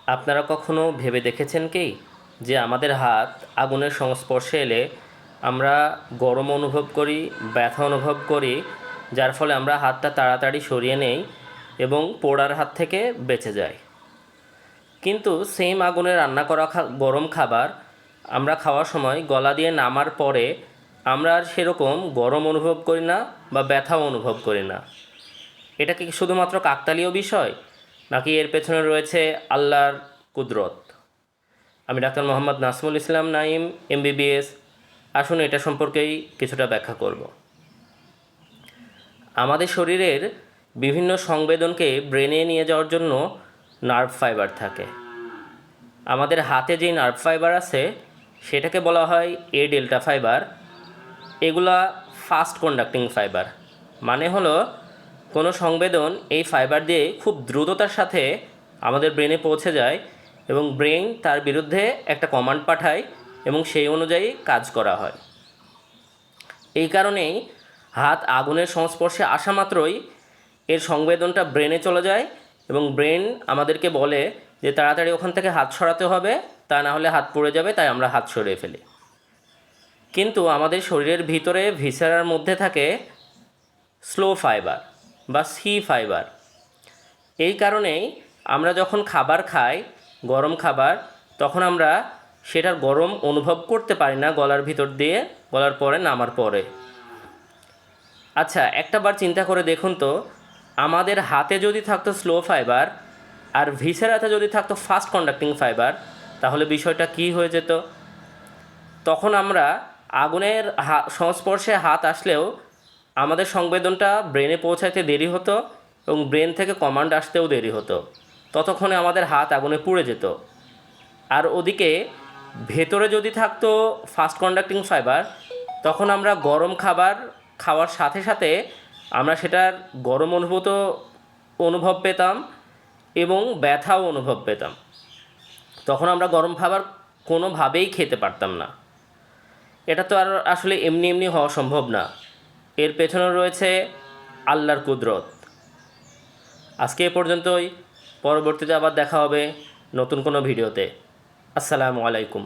আপনারা কখনো ভেবে দেখেছেন কি যে আমাদের হাত আগুনের সংস্পর্শে এলে আমরা গরম অনুভব করি, ব্যথা অনুভব করি, যার ফলে আমরা হাতটা তাড়াতাড়ি সরিয়ে নেই এবং পোড়ার হাত থেকে বেঁচে যাই। কিন্তু সেম আগুনে রান্না করা গরম খাবার আমরা খাওয়ার সময় গলা দিয়ে নামার পরে আমরা আর সেরকম গরম অনুভব করি না বা ব্যথাও অনুভব করি না। এটা কি শুধুমাত্র কাকতালীয় বিষয়, নাকি এর পেছনে রয়েছে আল্লাহর কুদরত? আমি ডাক্তার মোহাম্মদ নাসমুল ইসলাম নাইম, এমবিবিএস। আসুন এটা সম্পর্কেই কিছুটা ব্যাখ্যা করব। আমাদের শরীরের বিভিন্ন সংবেদনকে ব্রেনে নিয়ে যাওয়ার জন্য নার্ভ ফাইবার থাকে। আমাদের হাতে যেই নার্ভ ফাইবার আছে সেটাকে বলা হয় এ ডেল্টা ফাইবার। এগুলা ফাস্ট কন্ডাক্টিং ফাইবার, মানে হলো কোনো সংবেদন এই ফাইবার দিয়ে খুব দ্রুততার সাথে আমাদের ব্রেনে পৌঁছে যায় এবং ব্রেন তার বিরুদ্ধে একটা কমান্ড পাঠায় এবং সেই অনুযায়ী কাজ করা হয়। এই কারণেই হাত আগুনের সংস্পর্শে আসা মাত্রই এর সংবেদনটা ব্রেনে চলে যায় এবং ব্রেন আমাদেরকে বলে যে তাড়াতাড়ি ওখান থেকে হাত সরাতে হবে, তা না হলে হাত পড়ে যাবে, তাই আমরা হাত সরিয়ে ফেলি। কিন্তু আমাদের শরীরের ভিতরে ভিসেরার মধ্যে থাকে স্লো ফাইবার বা সি ফাইবার। এই কারণেই আমরা যখন খাবার খাই, গরম খাবার, তখন আমরা সেটার গরম অনুভব করতে পারি না গলার ভিতর দিয়ে, গলার পরে নামার পরে। আচ্ছা, একটা বার চিন্তা করে দেখুন তো, আমাদের হাতে যদি থাকতো স্লো ফাইবার আর ভিসেরাতে যদি থাকতো ফাস্ট কন্ডাক্টিং ফাইবার, তাহলে বিষয়টা কী হয়ে যেত? তখন আমরা আগুনের সংস্পর্শে হাত আসলেও আমাদের সংবেদনটা ব্রেনে পৌঁছাইতে দেরি হতো এবং ব্রেন থেকে কমান্ড আসতেও দেরি হতো। ততক্ষণে আমাদের হাত আগুনে পুড়ে যেত। আর ওদিকে ভেতরে যদি থাকতো ফাস্ট কন্ডাক্টিং ফাইবার, তখন আমরা গরম খাবার খাওয়ার সাথে সাথে আমরা সেটার গরম অনুভব পেতাম এবং ব্যথাও অনুভব পেতাম। তখন আমরা গরম খাবার কোনোভাবেই খেতে পারতাম না। এটা তো আর আসলে এমনি এমনি হওয়া সম্ভব না। এর পেছনে রয়েছে আল্লাহর কুদরত। আজকে এ পর্যন্তই। পরবর্তীতে আবার দেখা হবে নতুন কোনো ভিডিওতে। আসসালামু আলাইকুম।